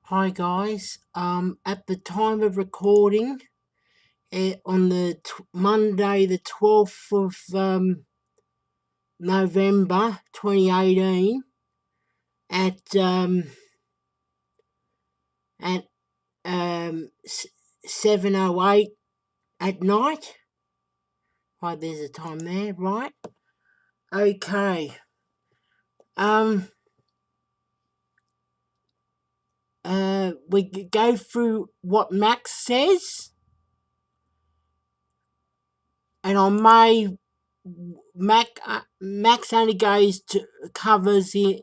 Hi guys. At the time of recording, on the Monday, the 12th of November, 2018, at um, at 7:08 at night. Right, there's a time there, right? Okay. Um. We go through what Max says, and on May, Max only goes to covers it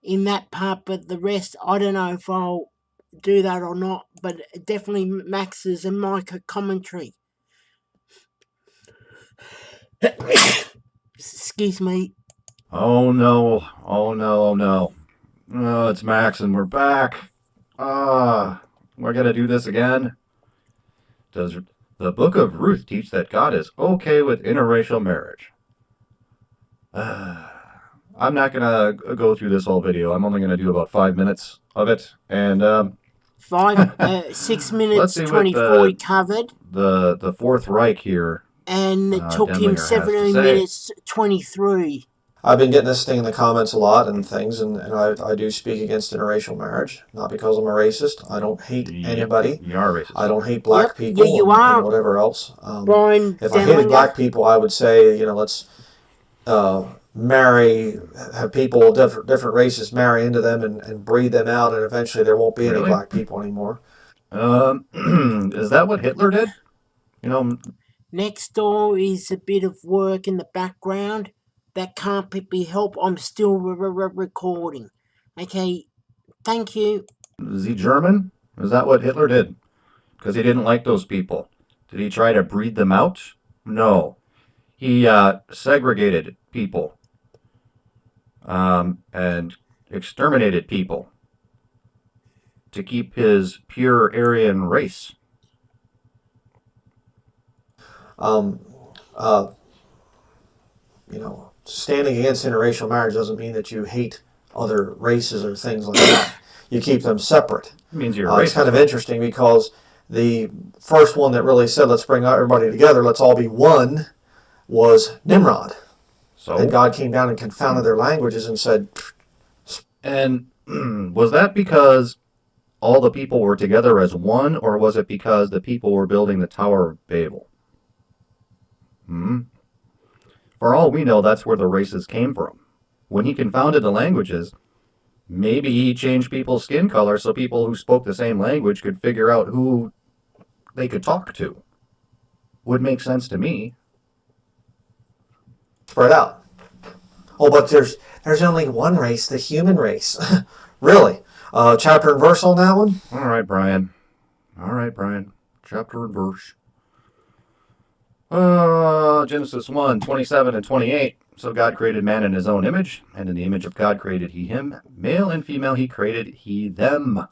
in that part, but the rest, I don't know if I'll do that or not, but definitely Max's and Micah commentary. Excuse me. Oh no, oh no, oh no. Oh, it's Max and we're back. We're gonna do this again? Does the book of Ruth teach that God is okay with interracial marriage? I'm not gonna go through this whole video. I'm only gonna do about 5 minutes of it. And 6 let's minutes see what 24 he covered, the Fourth Reich here, and it took him Denlinger, has to 17 say. minutes 23. I've been getting this thing in the comments a lot and things, and I do speak against interracial marriage, not because I'm a racist. I don't hate anybody. You are racist. I don't hate black Yep, people yeah, you and are, whatever else. Bryan If I hated Denlinger. black people, I would say, let's marry, have people different races marry into them and breed them out, and eventually there won't be any Really? black people anymore. Is that what Hitler did? You know, Next door is a bit of work in the background. That can't be helped. I'm still recording. Okay, thank you. is he German? Is that what Hitler did? Because he didn't like those people. Did he try to breed them out? No. He segregated people and exterminated people to keep his pure Aryan race. Um, uh, Standing against interracial marriage doesn't mean that you hate other races or things like that. You keep them separate. It means you're racist. It's kind of interesting because the first one that really said, let's bring everybody together, let's all be one, was Nimrod. So? And God came down and confounded their languages and said... And was that because all the people were together as one, or was it because the people were building the Tower of Babel? For all we know, that's where the races came from. When he confounded the languages, maybe he changed people's skin color so people who spoke the same language could figure out who they could talk to. Would make sense to me. Spread out. Oh, but there's only one race, the human race. Really? Chapter and verse on that one? All right, Bryan. Chapter and verse. Genesis 1, 27 and 28. So God created man in his own image, and in the image of God created he him. Male and female he created he them.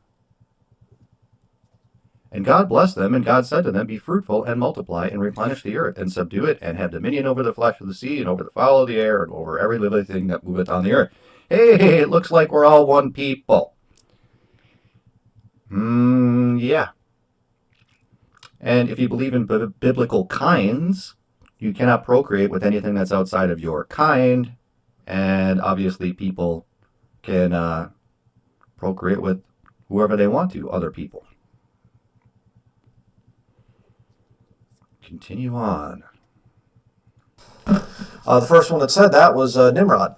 And God blessed them, and God said to them, be fruitful and multiply and replenish the earth, and subdue it, and have dominion over the flesh of the sea, and over the fowl of the air, and over every living thing that moveth on the earth. Hey, it looks like we're all one people. Yeah. And if you believe in biblical kinds, you cannot procreate with anything that's outside of your kind. And obviously people can procreate with whoever they want to, other people. Continue on. The first one that said that was Nimrod.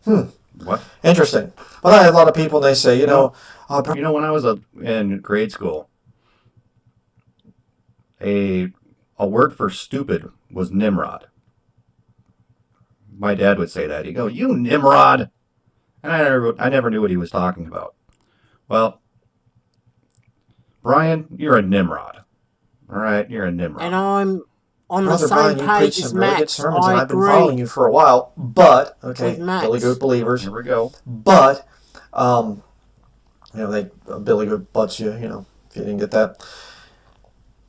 What? Interesting. But I had a lot of people, and they say, when I was in grade school, a word for stupid was Nimrod. My dad would say that. He'd go, you Nimrod! And I never knew what he was talking about. Well, Bryan, you're a Nimrod. All right, you're a Nimrod. And I'm on Brother the same Bryan, you preach page as some really good Max. sermons, and I I've been following you for a while. But, okay, With Max. Billy Goat believers. Here we go. But, Billy Goat butts you, if you didn't get that.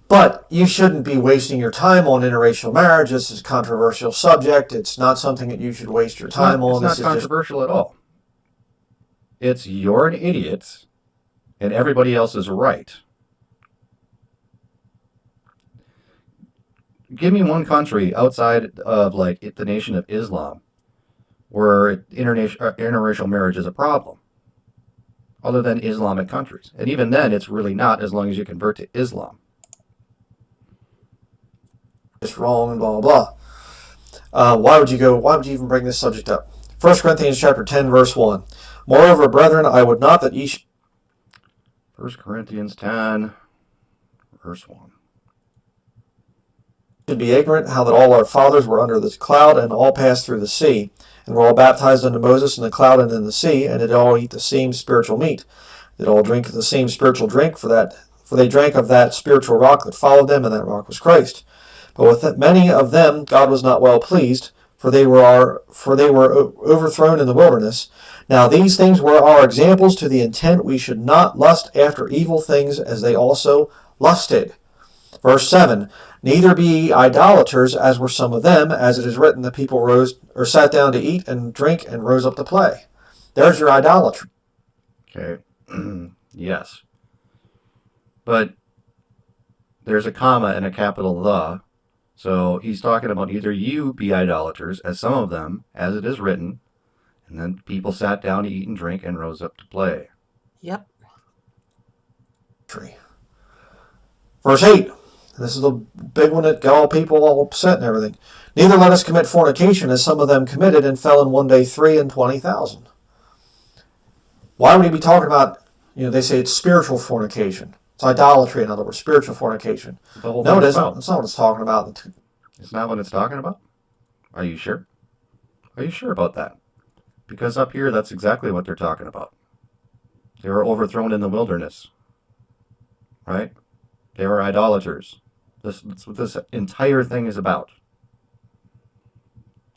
But you shouldn't be wasting your time on interracial marriage. This is a controversial subject. It's not something that you should waste your time on. It's not controversial at all. It's you're an idiot and everybody else is right. Give me one country outside of like the nation of Islam where interracial marriage is a problem, other than Islamic countries. And even then, it's really not, as long as you convert to Islam. It's wrong and blah, blah, blah. Why would you even bring this subject up? 1 Corinthians chapter 10, verse 1. Moreover, brethren, I would not that ye 1 Corinthians 10, verse 1. should be ignorant how that all our fathers were under this cloud, and all passed through the sea, and were all baptized unto Moses in the cloud and in the sea, and did all eat the same spiritual meat, did all drink the same spiritual drink, for they drank of that spiritual rock that followed them, and that rock was Christ. But with many of them God was not well pleased, for they were overthrown in the wilderness. Now these things were our examples, to the intent we should not lust after evil things as they also lusted. Verse 7, neither be ye idolaters, as were some of them, as it is written, the people rose or sat down to eat and drink and rose up to play. There's your idolatry. Okay. Yes. But there's a comma and a capital the. So he's talking about either you be idolaters, as some of them, as it is written, and then people sat down to eat and drink and rose up to play. Yep. Verse 8. This is the big one that got all people all upset and everything. Neither let us commit fornication, as some of them committed, and fell in one day 320,000. Why would he be talking about, they say it's spiritual fornication. It's idolatry, in other words, spiritual fornication. No, it isn't. That's not what it's talking about. It's not what it's talking about? Are you sure? Are you sure about that? Because up here, that's exactly what they're talking about. They were overthrown in the wilderness. Right? They were idolaters. That's what this entire thing is about.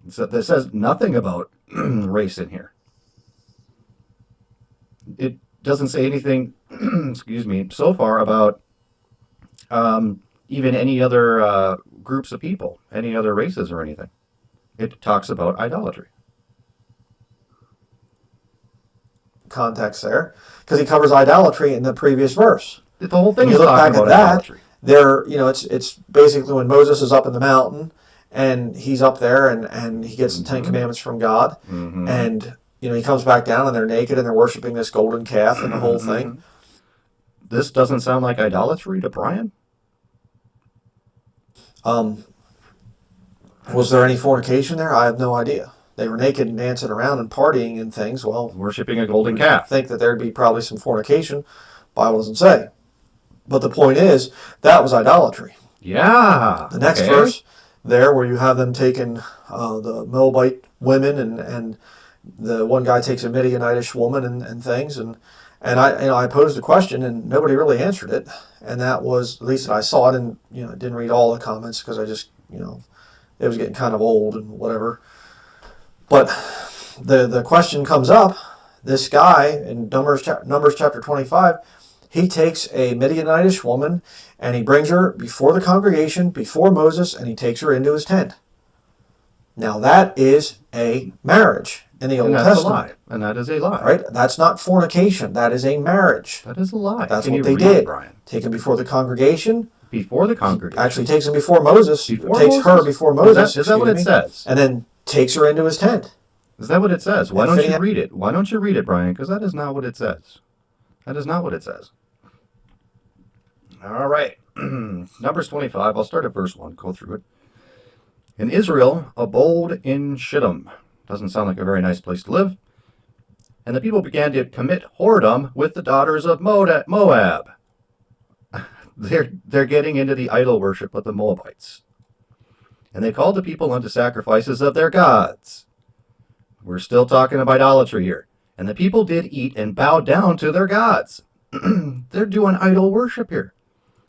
This says nothing about race in here. It doesn't say anything, excuse me, so far about even any other groups of people, any other races or anything. It talks about idolatry. Context there, because he covers idolatry in the previous verse. The whole thing you is look talking back about at that, idolatry. There, it's basically when Moses is up in the mountain and he's up there and he gets the Ten Commandments from God, and he comes back down and they're naked and they're worshiping this golden calf and the whole thing. This doesn't sound like idolatry to Bryan? Was there any fornication there? I have no idea. They were naked and dancing around and partying and things. Well, worshiping a golden calf. I think that there'd be probably some fornication. Bible doesn't say. But the point is, that was idolatry. Yeah. The next verse there, where you have them taking the Moabite women, and the one guy takes a Midianitish woman and things, and I posed a question and nobody really answered it, and that was, at least I saw it, and didn't read all the comments because I just it was getting kind of old and whatever. But the question comes up. This guy in Numbers chapter 25. He takes a Midianitish woman and he brings her before the congregation, before Moses, and he takes her into his tent. Now that is a marriage in the Old Testament. That's a lie. And that is a lie. Right? That's not fornication. That is a marriage. That is a lie. That's what they did. Bryan? Take him before the congregation. Before the congregation. Actually takes him before Moses. Takes her before Moses. Is that what it says? And then takes her into his tent. Is that what it says? Why don't you read it? Why don't you read it, Bryan? Because that is not what it says. That is not what it says. All right. Numbers 25. I'll start at verse 1. Go through it. And Israel abode in Shittim. Doesn't sound like a very nice place to live. And the people began to commit whoredom with the daughters of Moab. They're getting into the idol worship of the Moabites. And they called the people unto sacrifices of their gods. We're still talking about idolatry here. And the people did eat and bow down to their gods. They're doing idol worship here.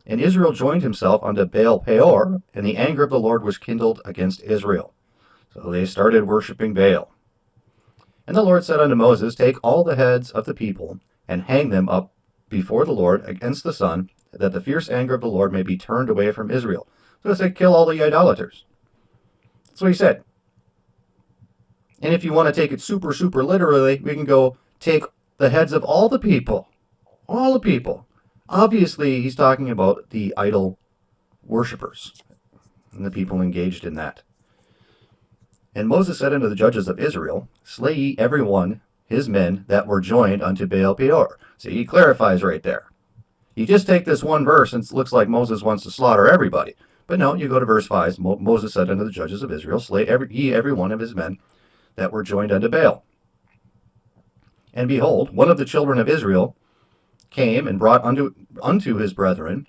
And Israel joined himself unto Baal Peor, and the anger of the Lord was kindled against Israel. So they started worshiping Baal. And the Lord said unto Moses, take all the heads of the people, and hang them up before the Lord against the sun, that the fierce anger of the Lord may be turned away from Israel. So it said, kill all the idolaters. That's what he said. And if you want to take it super, super literally, we can go take the heads of all the people. All the people. Obviously, he's talking about the idol worshippers and the people engaged in that. And Moses said unto the judges of Israel, slay ye every one his men that were joined unto Baal Peor. See, he clarifies right there. You just take this one verse and it looks like Moses wants to slaughter everybody. But no, you go to verse 5. Moses said unto the judges of Israel, slay every one of his men that were joined unto Baal. And behold, one of the children of Israel came and brought unto his brethren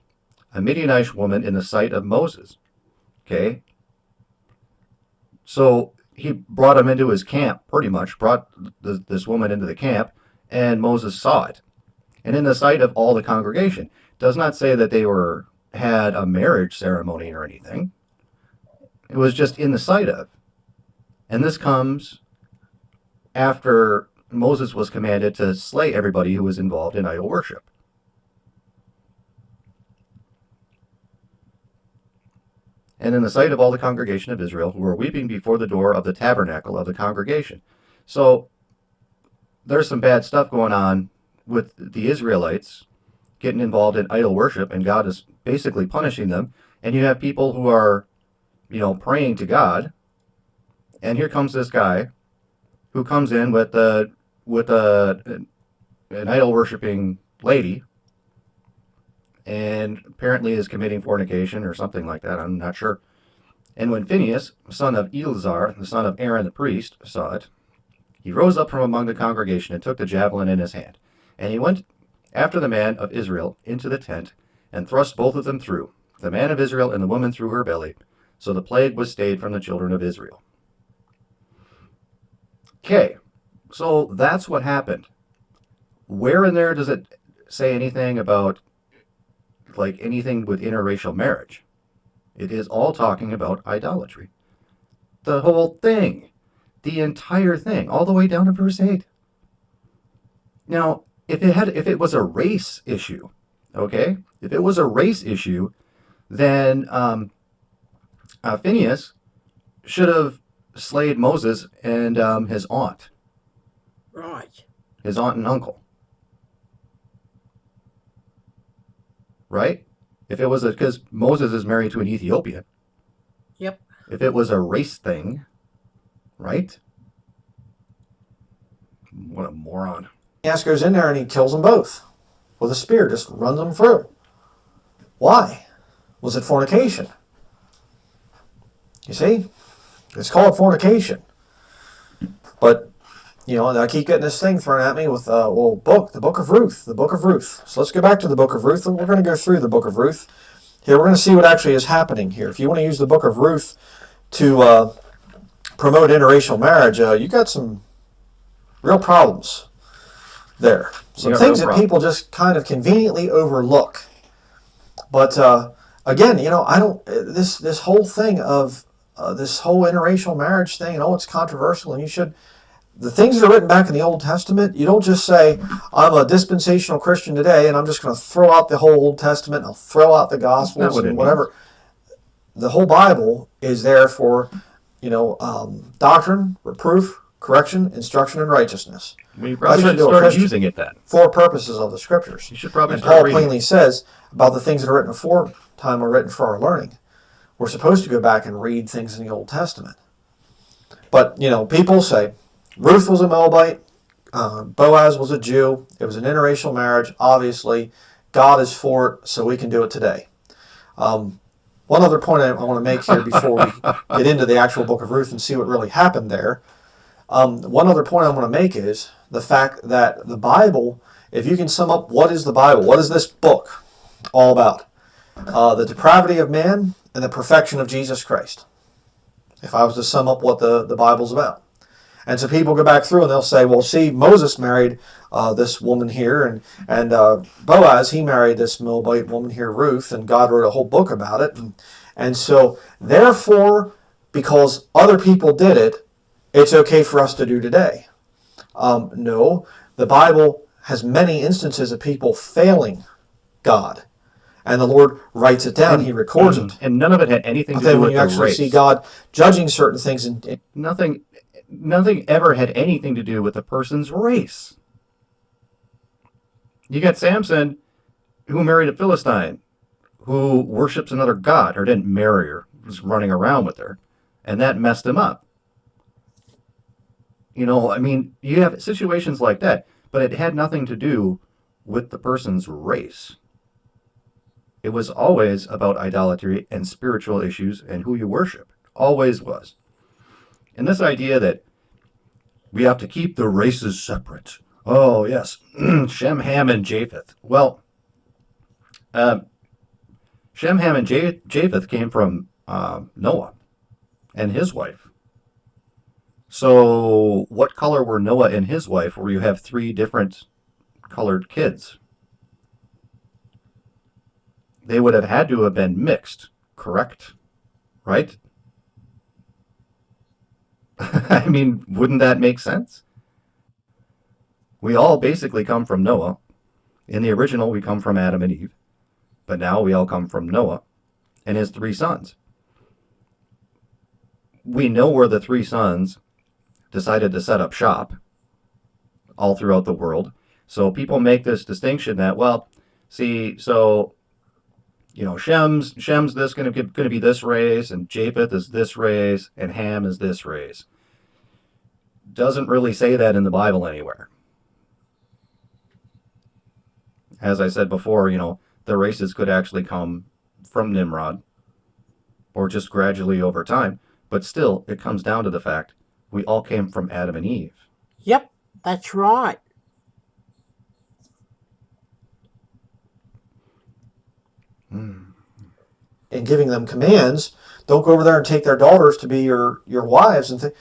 a Midianite woman in the sight of Moses. Okay? So he brought him into his camp, pretty much, brought this woman into the camp, and Moses saw it. And in the sight of all the congregation. Does not say that they had a marriage ceremony or anything. It was just in the sight of. And this comes after Moses was commanded to slay everybody who was involved in idol worship. And in the sight of all the congregation of Israel, who were weeping before the door of the tabernacle of the congregation. So there's some bad stuff going on with the Israelites getting involved in idol worship, and God is basically punishing them. And you have people who are, praying to God. And here comes this guy who comes in with an idol worshiping lady, and apparently is committing fornication or something like that. I'm not sure. And when Phinehas, son of Eleazar, the son of Aaron the priest, saw it, he rose up from among the congregation and took the javelin in his hand. And he went after the man of Israel into the tent, and thrust both of them through, the man of Israel and the woman through her belly. So the plague was stayed from the children of Israel. Okay, so that's what happened. Where in there does it say anything about, anything with interracial marriage? It is all talking about idolatry. The whole thing. The entire thing, all the way down to verse 8. Now, if it was a race issue, okay? If it was a race issue, then Phinehas should have slayed Moses and his aunt. Right. His aunt and uncle. Right? If it was because Moses is married to an Ethiopian. Yep. If it was a race thing, right? What a moron. Phinehas goes in there and he kills them both with a spear, just runs them through. Why? Was it fornication? You see? It's called fornication. But, I keep getting this thing thrown at me with, the book of Ruth. The book of Ruth. So let's go back to the book of Ruth, and we're going to go through the book of Ruth. Here, we're going to see what actually is happening here. If you want to use the book of Ruth to promote interracial marriage, you got some real problems there. Some things that people just kind of conveniently overlook. But again, I don't. This whole thing of this whole interracial marriage thing, it's controversial, and you should. The things that are written back in the Old Testament, you don't just say, I'm a dispensational Christian today, and I'm just going to throw out the whole Old Testament, and I'll throw out the Gospels and whatever. The whole Bible is there for, doctrine, reproof, correction, instruction, and righteousness. Well, you probably should start using it then. For purposes of the Scriptures. You should probably and start Paul reading. plainly says about the things that are written aforetime are written for our learning. We're supposed to go back and read things in the Old Testament. But, people say, Ruth was a Moabite, Boaz was a Jew, it was an interracial marriage, obviously. God is for it, so we can do it today. One other point I want to make here before we get into the actual book of Ruth and see what really happened there. One other point I want to make is the fact that the Bible, if you can sum up what is the Bible, what is this book all about? The depravity of man and the perfection of Jesus Christ. If I was to sum up what the Bible's about. And so people go back through and they'll say, well, see, Moses married this woman here, and Boaz, he married this Moabite woman here, Ruth, and God wrote a whole book about it. And so, therefore, because other people did it, it's okay for us to do today. No, the Bible has many instances of people failing God. And the Lord writes it down. He records it. And none of it had anything to do with the race. When you actually see God judging certain things. Nothing ever had anything to do with the person's race. You got Samson, who married a Philistine, who worships another god, or didn't marry her, was running around with her, and that messed him up. You know, I mean, you have situations like that, but it had nothing to do with the person's race. It was always about idolatry and spiritual issues and who you worship. Always was. And this idea that we have to keep the races separate. Oh, yes. Shem, Ham, and Japheth. Well, Shem, Ham, and Japheth came from Noah and his wife. So, what color were Noah and his wife, where you have three different colored kids? They would have had to have been mixed, correct? Right? I mean, wouldn't that make sense? We all basically come from Noah. In the original, we come from Adam and Eve. But now we all come from Noah and his three sons. We know where the three sons decided to set up shop all throughout the world. So people make this distinction that, well, see, so, you know, Shem's this going to be this race, and Japheth is this race, and Ham is this race. Doesn't really say that in the Bible anywhere. As I said before, you know, the races could actually come from Nimrod, or just gradually over time. But still, it comes down to the fact we all came from Adam and Eve. Yep, that's right. And giving them commands, don't go over there and take their daughters to be your wives. And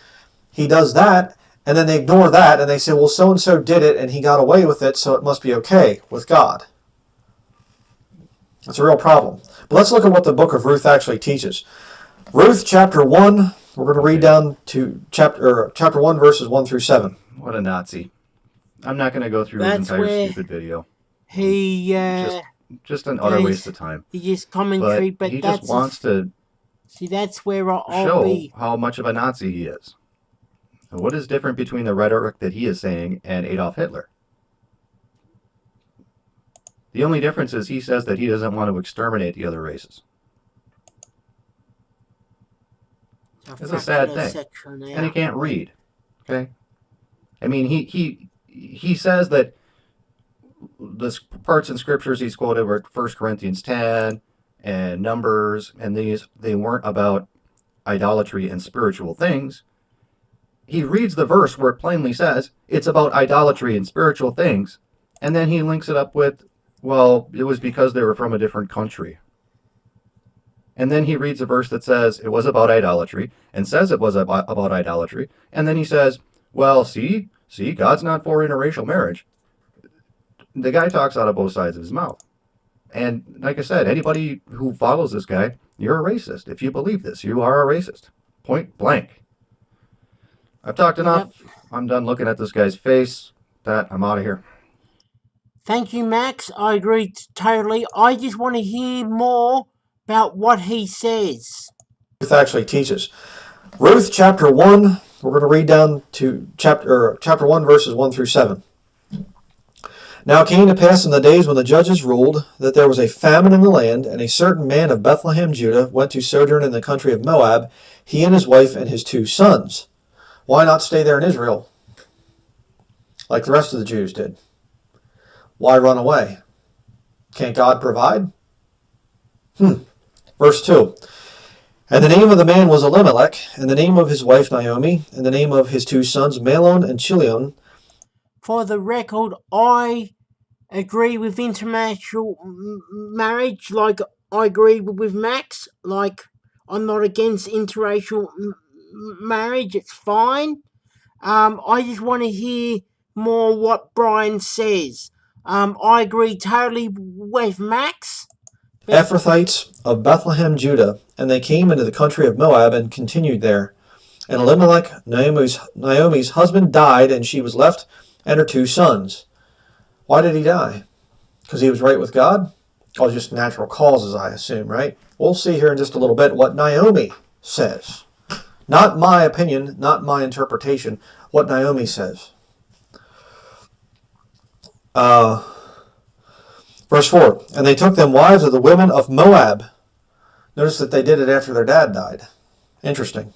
he does that, and then they ignore that, and they say, well, so-and-so did it, and he got away with it, so it must be okay with God. That's a real problem. But let's look at what the book of Ruth actually teaches. Ruth chapter 1, we're going to read down to chapter 1, verses 1 through 7. What a Nazi. I'm not going to go through his entire stupid video. He, just an utter waste of time. He just commentary, but he just wants to that's where I'll show be. How much of a Nazi he is. And what is different between the rhetoric that he is saying and Adolf Hitler? The only difference is he says that he doesn't want to exterminate the other races. It's a sad thing. And he can't read. Okay? I mean, he says that the parts in scriptures he's quoted were 1 Corinthians 10 and Numbers, and they weren't about idolatry and spiritual things. He reads the verse where it plainly says it's about idolatry and spiritual things, and then he links it up with, well, it was because they were from a different country. And then he reads a verse that says it was about idolatry, and says it was about idolatry, and then he says, well, see, God's not for interracial marriage. The guy talks out of both sides of his mouth. And like I said, anybody who follows this guy, you're a racist. If you believe this, you are a racist. Point blank. I've talked enough. Yep. I'm done looking at this guy's face. I'm out of here. Thank you, Max. I agree totally. I just want to hear more about what he says. Ruth actually teaches. Ruth chapter 1, we're going to read down to chapter 1, verses 1 through 7. Now it came to pass in the days when the judges ruled that there was a famine in the land, and a certain man of Bethlehem, Judah, went to sojourn in the country of Moab, he and his wife and his 2 sons. Why not stay there in Israel, like the rest of the Jews did? Why run away? Can't God provide? Verse 2. And the name of the man was Elimelech, and the name of his wife Naomi, and the name of his 2 sons Mahlon and Chilion. For the record, I agree with interracial marriage, like I agree with Max. Like, I'm not against interracial marriage, it's fine. I just want to hear more what Bryan says. I agree totally with Max. Ephrathites of Bethlehem, Judah, and they came into the country of Moab and continued there. And Elimelech, Naomi's husband, died, and she was left and her 2 sons. Why did he die? Because he was right with God? Oh, just natural causes, I assume, right? We'll see here in just a little bit what Naomi says. Not my opinion, not my interpretation, what Naomi says. Verse 4, and they took them wives of the women of Moab. Notice that they did it after their dad died. Interesting.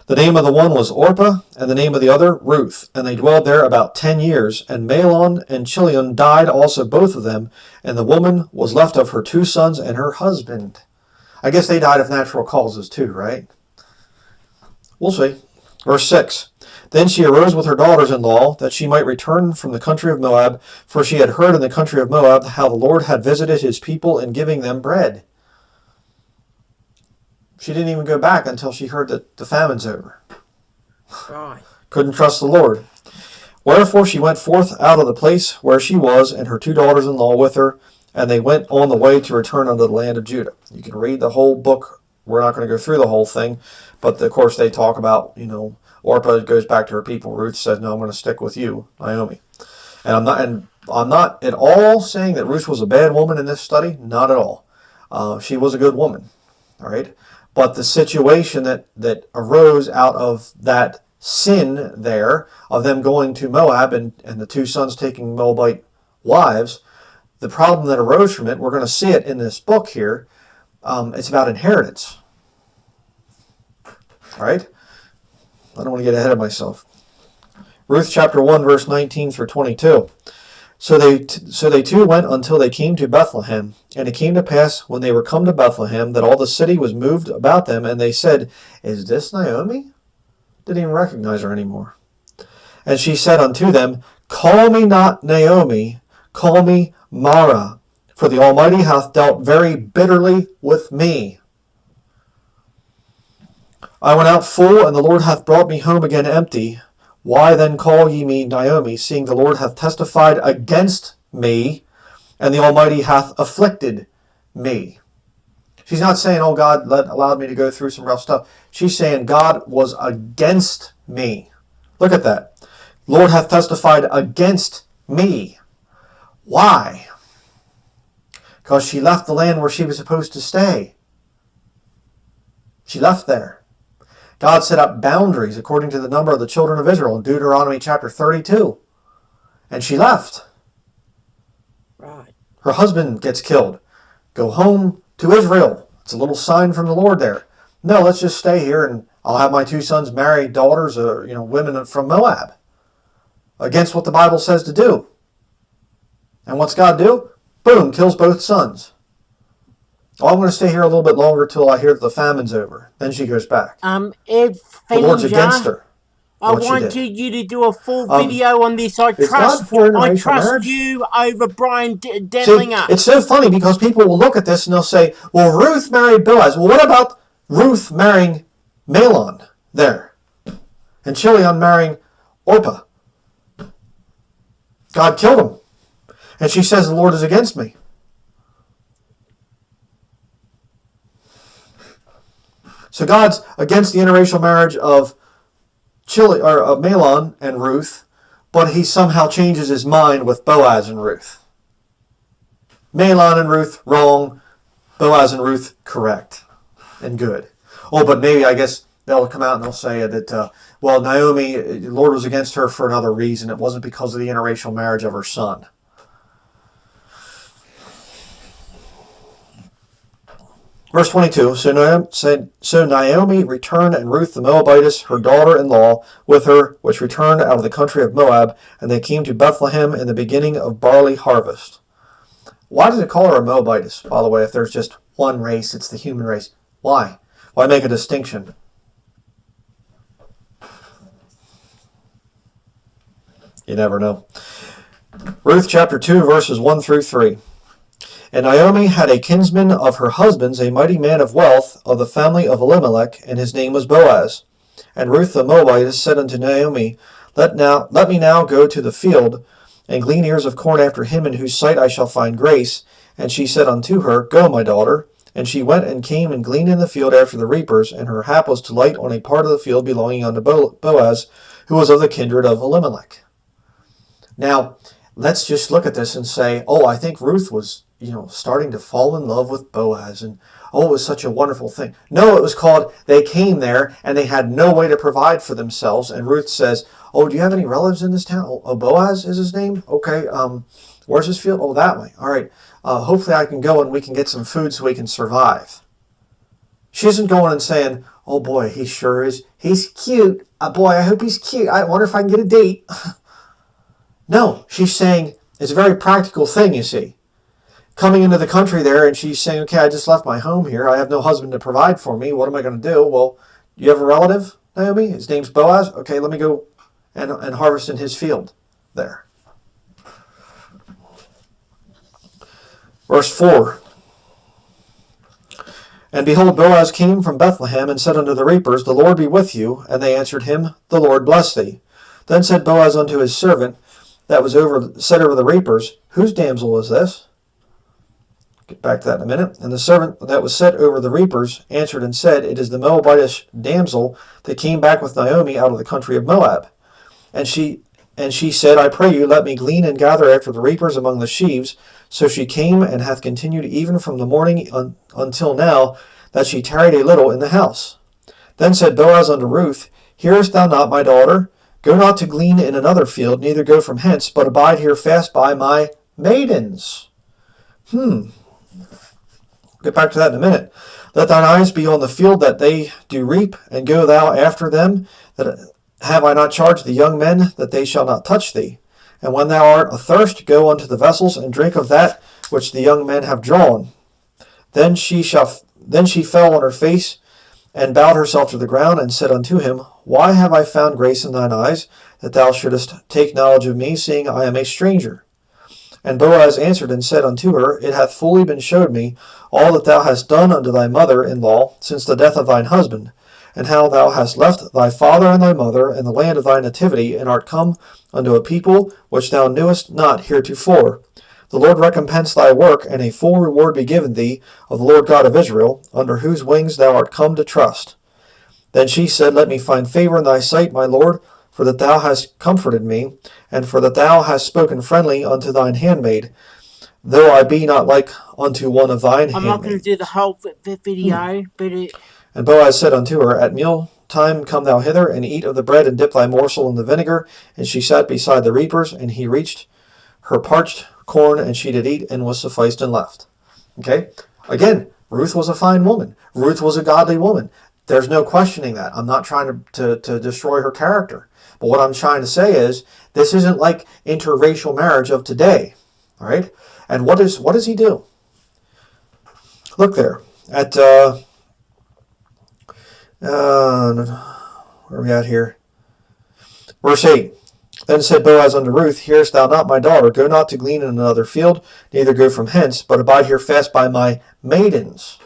The name of the one was Orpah, and the name of the other Ruth. And they dwelled there about 10 years. And Mahlon and Chilion died also, both of them. And the woman was left of her 2 sons and her husband. I guess they died of natural causes too, right? We'll see. Verse 6. Then she arose with her daughters-in-law, that she might return from the country of Moab, for she had heard in the country of Moab how the Lord had visited his people in giving them bread. She didn't even go back until she heard that the famine's over. Right. Couldn't trust the Lord. Wherefore she went forth out of the place where she was, and her 2 daughters-in-law with her, and they went on the way to return unto the land of Judah. You can read the whole book. We're not going to go through the whole thing, but of course they talk about, Orpah goes back to her people. Ruth says, no, I'm going to stick with you, Naomi. And I'm not at all saying that Ruth was a bad woman in this study. Not at all. She was a good woman. All right. But the situation that arose out of that sin there, of them going to Moab and the 2 sons taking Moabite wives, the problem that arose from it, we're going to see it in this book here. It's about inheritance. All right? I don't want to get ahead of myself. Ruth chapter 1, verse 19 through 22. So they two went until they came to Bethlehem. And it came to pass, when they were come to Bethlehem, that all the city was moved about them, and they said, Is this Naomi? Didn't even recognize her anymore. And she said unto them, Call me not Naomi, call me Mara, for the Almighty hath dealt very bitterly with me. I went out full, and the Lord hath brought me home again empty. Why then call ye me Naomi, seeing the Lord hath testified against me, and the Almighty hath afflicted me? She's not saying, oh, God allowed me to go through some rough stuff. She's saying God was against me. Look at that. Lord hath testified against me. Why? Because she left the land where she was supposed to stay. She left there. God set up boundaries according to the number of the children of Israel in Deuteronomy chapter 32. And she left. Right. Her husband gets killed. Go home to Israel. It's a little sign from the Lord there. No, let's just stay here and I'll have my 2 sons marry daughters or women from Moab. Against what the Bible says to do. And what's God do? Boom, kills both sons. Oh, I'm going to stay here a little bit longer till I hear that the famine's over. Then she goes back. Ed The Lord's against her. I wanted you to do a full video on this. I trust you over Bryan Dentlinger. See, it's so funny because people will look at this and they'll say, well, Ruth married Boaz. Well, what about Ruth marrying Mahlon there? And Chilion marrying Orpah? God killed him. And she says the Lord is against me. So God's against the interracial marriage of Mahlon and Ruth, but he somehow changes his mind with Boaz and Ruth. Mahlon and Ruth, wrong. Boaz and Ruth, correct and good. Oh, but maybe, I guess, they'll come out and they'll say that, Naomi, the Lord was against her for another reason. It wasn't because of the interracial marriage of her son. Verse 22, So Naomi returned, and Ruth the Moabitess, her daughter-in-law, with her, which returned out of the country of Moab, and they came to Bethlehem in the beginning of barley harvest. Why does it call her a Moabitess, by the way, if there's just one race, it's the human race? Why? Why make a distinction? You never know. Ruth chapter 2, verses 1 through 3. And Naomi had a kinsman of her husband's, a mighty man of wealth, of the family of Elimelech, and his name was Boaz. And Ruth the Moabitess said unto Naomi, Let me now go to the field, and glean ears of corn after him in whose sight I shall find grace. And she said unto her, Go, my daughter. And she went and came and gleaned in the field after the reapers, and her hap was to light on a part of the field belonging unto Boaz, who was of the kindred of Elimelech. Now, let's just look at this and say, oh, I think Ruth was starting to fall in love with Boaz, and oh, it was such a wonderful thing. No, it was called, they came there, and they had no way to provide for themselves, and Ruth says, oh, do you have any relatives in this town? Oh, Boaz is his name? Okay, Where's this field? Oh, that way. All right. Hopefully I can go and we can get some food so we can survive. She isn't going and saying, oh boy, he sure is. He's cute. Boy, I hope he's cute. I wonder if I can get a date. No, she's saying it's a very practical thing, you see. Coming into the country there, and she's saying, okay, I just left my home here. I have no husband to provide for me. What am I going to do? Well, you have a relative, Naomi? His name's Boaz? Okay, let me go and harvest in his field there. Verse 4. And behold, Boaz came from Bethlehem and said unto the reapers, the Lord be with you. And they answered him, the Lord bless thee. Then said Boaz unto his servant that was set over the reapers, whose damsel is this? Get back to that in a minute. And the servant that was set over the reapers answered and said, it is the Moabitish damsel that came back with Naomi out of the country of Moab. And she said, I pray you, let me glean and gather after the reapers among the sheaves. So she came and hath continued even from the morning until now, that she tarried a little in the house. Then said Boaz unto Ruth, hearest thou not, my daughter? Go not to glean in another field, neither go from hence, but abide here fast by my maidens. Get back to that in a minute. Let thine eyes be on the field that they do reap, and go thou after them. That have I not charged the young men that they shall not touch thee? And when thou art athirst, go unto the vessels, and drink of that which the young men have drawn. Then she fell on her face, and bowed herself to the ground, and said unto him, why have I found grace in thine eyes, that thou shouldest take knowledge of me, seeing I am a stranger? And Boaz answered and said unto her, it hath fully been showed me all that thou hast done unto thy mother-in-law since the death of thine husband, and how thou hast left thy father and thy mother and the land of thy nativity, and art come unto a people which thou knewest not heretofore. The Lord recompense thy work, and a full reward be given thee of the Lord God of Israel, under whose wings thou art come to trust. Then she said, let me find favor in thy sight, my Lord, for that thou hast comforted me, and for that thou hast spoken friendly unto thine handmaid, though I be not like unto one of thine I'm not going to handmaids. do the whole video, but And Boaz said unto her, at meal time come thou hither, and eat of the bread, and dip thy morsel in the vinegar. And she sat beside the reapers, and he reached her parched corn, and she did eat, and was sufficed and left. Okay? Again, Ruth was a fine woman. Ruth was a godly woman. There's no questioning that. I'm not trying to destroy her character. But what I'm trying to say is, this isn't like interracial marriage of today. All right? And what does he do? Look there at where are we at here? Verse 8. Then said Boaz unto Ruth, hearest thou not, my daughter? Go not to glean in another field, neither go from hence, but abide here fast by my maidens.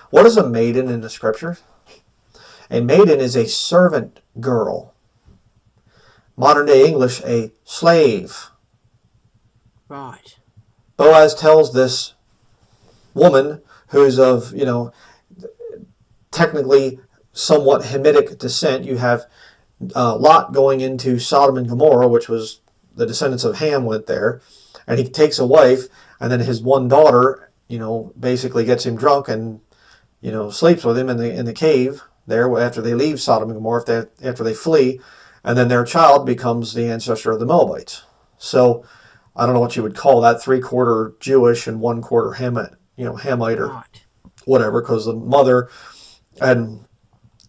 What is a maiden in the scriptures? A maiden is a servant girl. Modern day English, a slave. right. Boaz tells this woman, who's of, technically somewhat Hamitic descent. You have Lot going into Sodom and Gomorrah, which was the descendants of Ham went there, and he takes a wife, and then his one daughter, basically gets him drunk and, sleeps with him in the cave there after they leave Sodom and Gomorrah, after they flee, and then their child becomes the ancestor of the Moabites. So I don't know what you would call that, 3/4 Jewish and 1/4 Hamite or Right. whatever, because the mother and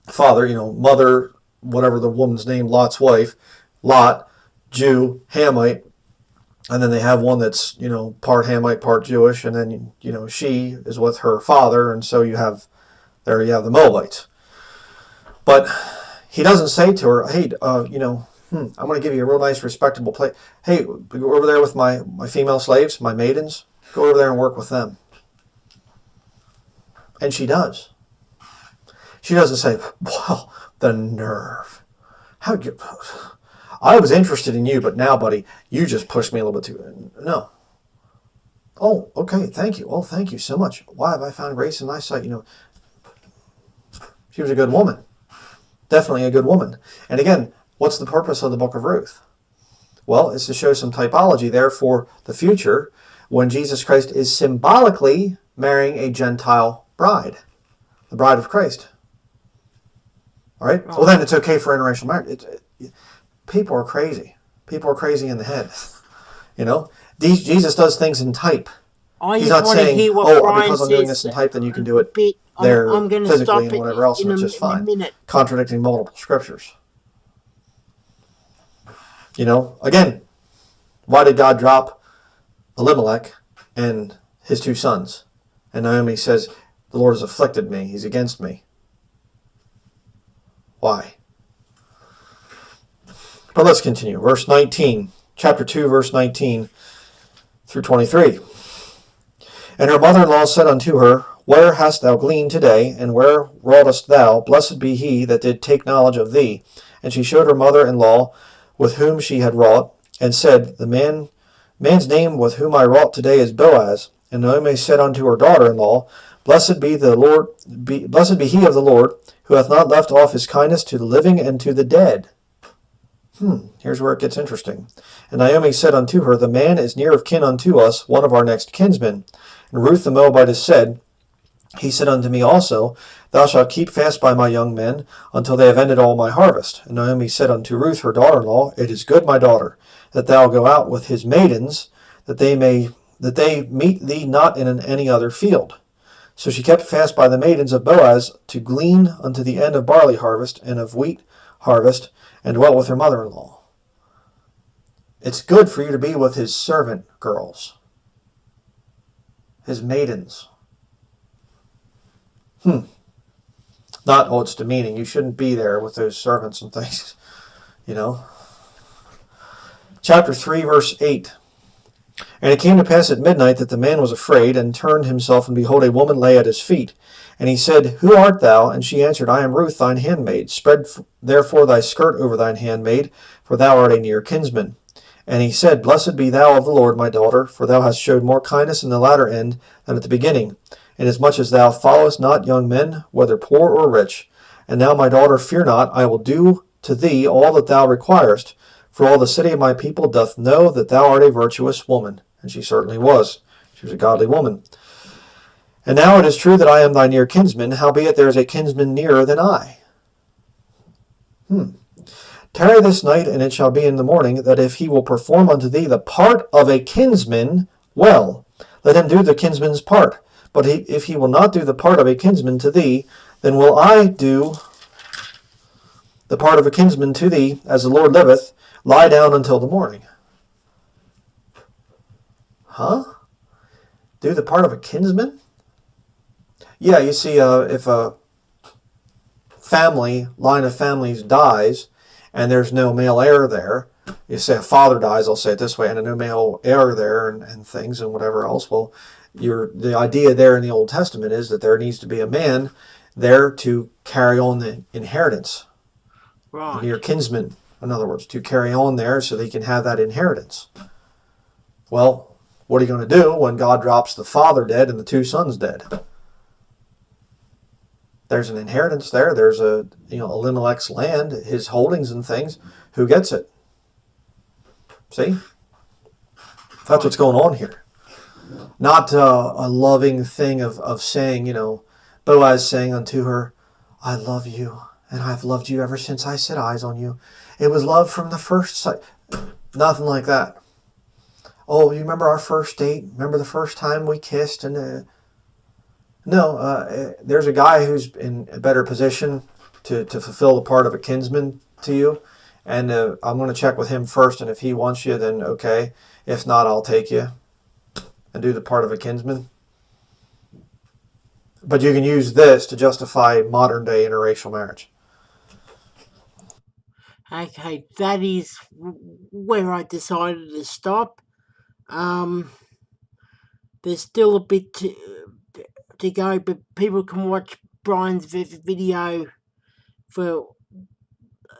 father, mother, whatever the woman's name, Lot's wife, Lot, Jew, Hamite, and then they have one that's, part Hamite, part Jewish, and then, she is with her father, and so you have the Moabites. But he doesn't say to her, hey, I'm going to give you a real nice, respectable place. Hey, go over there with my female slaves, my maidens. Go over there and work with them. And she does. She doesn't say, well, the nerve. I was interested in you, but now, buddy, you just pushed me a little bit too. No. Oh, okay, thank you. Oh, thank you so much. Why have I found grace in thy sight? She was a good woman. Definitely a good woman. And again, what's the purpose of the book of Ruth? Well, it's to show some typology there for the future when Jesus Christ is symbolically marrying a Gentile bride, the bride of Christ. All right? Well, then it's okay for interracial marriage. People are crazy. People are crazy in the head. Jesus does things in type. I He's just not want to saying, hear what oh, Bryan because I'm doing this says in type, then you a can do it bit. there I'm going to physically stop and it whatever else, in which is in a fine. minute. Contradicting multiple scriptures. Again, why did God drop Elimelech and his 2 sons? And Naomi says, the Lord has afflicted me. He's against me. Why? But let's continue. Verse 19, chapter 2, verse 19 through 23. And her mother-in-law said unto her, Where hast thou gleaned today, and where wroughtest thou? Blessed be he that did take knowledge of thee. And she showed her mother-in-law with whom she had wrought, and said, The man's name with whom I wrought today is Boaz. And Naomi said unto her daughter-in-law, Blessed be he of the Lord, who hath not left off his kindness to the living and to the dead. Here's where it gets interesting. And Naomi said unto her, The man is near of kin unto us, one of our next kinsmen. And Ruth the Moabitess said, He said unto me also, Thou shalt keep fast by my young men, until they have ended all my harvest. And Naomi said unto Ruth her daughter-in-law, It is good, my daughter, that thou go out with his maidens, that they meet thee not in any other field. So she kept fast by the maidens of Boaz to glean unto the end of barley harvest and of wheat harvest, and dwelt with her mother-in-law. It's good for you to be with his servant girls, his maidens. Not, it's demeaning. You shouldn't be there with those servants and things, Chapter 3, verse 8. And it came to pass at midnight that the man was afraid, and turned himself, and behold, a woman lay at his feet. And he said, Who art thou? And she answered, I am Ruth, thine handmaid. Spread therefore thy skirt over thine handmaid, for thou art a near kinsman. And he said, Blessed be thou of the Lord, my daughter, for thou hast showed more kindness in the latter end than at the beginning, inasmuch as thou followest not young men, whether poor or rich. And now, my daughter, fear not, I will do to thee all that thou requirest, for all the city of my people doth know that thou art a virtuous woman. And she certainly was. She was a godly woman. And now it is true that I am thy near kinsman, howbeit there is a kinsman nearer than I. Tarry this night, and it shall be in the morning, that if he will perform unto thee the part of a kinsman, well, let him do the kinsman's part. But if he will not do the part of a kinsman to thee, then will I do the part of a kinsman to thee, as the Lord liveth, lie down until the morning. Do the part of a kinsman? Yeah, you see, if a line of families dies, and there's no male heir there, you say a father dies, I'll say it this way, and no male heir there, and things, and whatever else, well, the idea there in the Old Testament is that there needs to be a man there to carry on the inheritance. Right. Near kinsman, in other words, to carry on there so that he can have that inheritance. Well, what are you going to do when God drops the father dead and the 2 sons dead? There's an inheritance there. There's Elimelech's land, his holdings and things. Who gets it? See? That's what's going on here. Not a loving thing of saying, Boaz saying unto her, I love you, and I've loved you ever since I set eyes on you. It was love from the first sight. Nothing like that. Oh, you remember our first date? Remember the first time we kissed? And no, there's a guy who's in a better position to fulfill the part of a kinsman to you. And I'm going to check with him first. And if he wants you, then okay. If not, I'll take you and do the part of a kinsman. But you can use this to justify modern day interracial marriage. Okay, that is where I decided to stop. There's still a bit to go, but people can watch Bryan's video for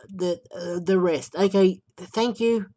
the rest. Okay, thank you.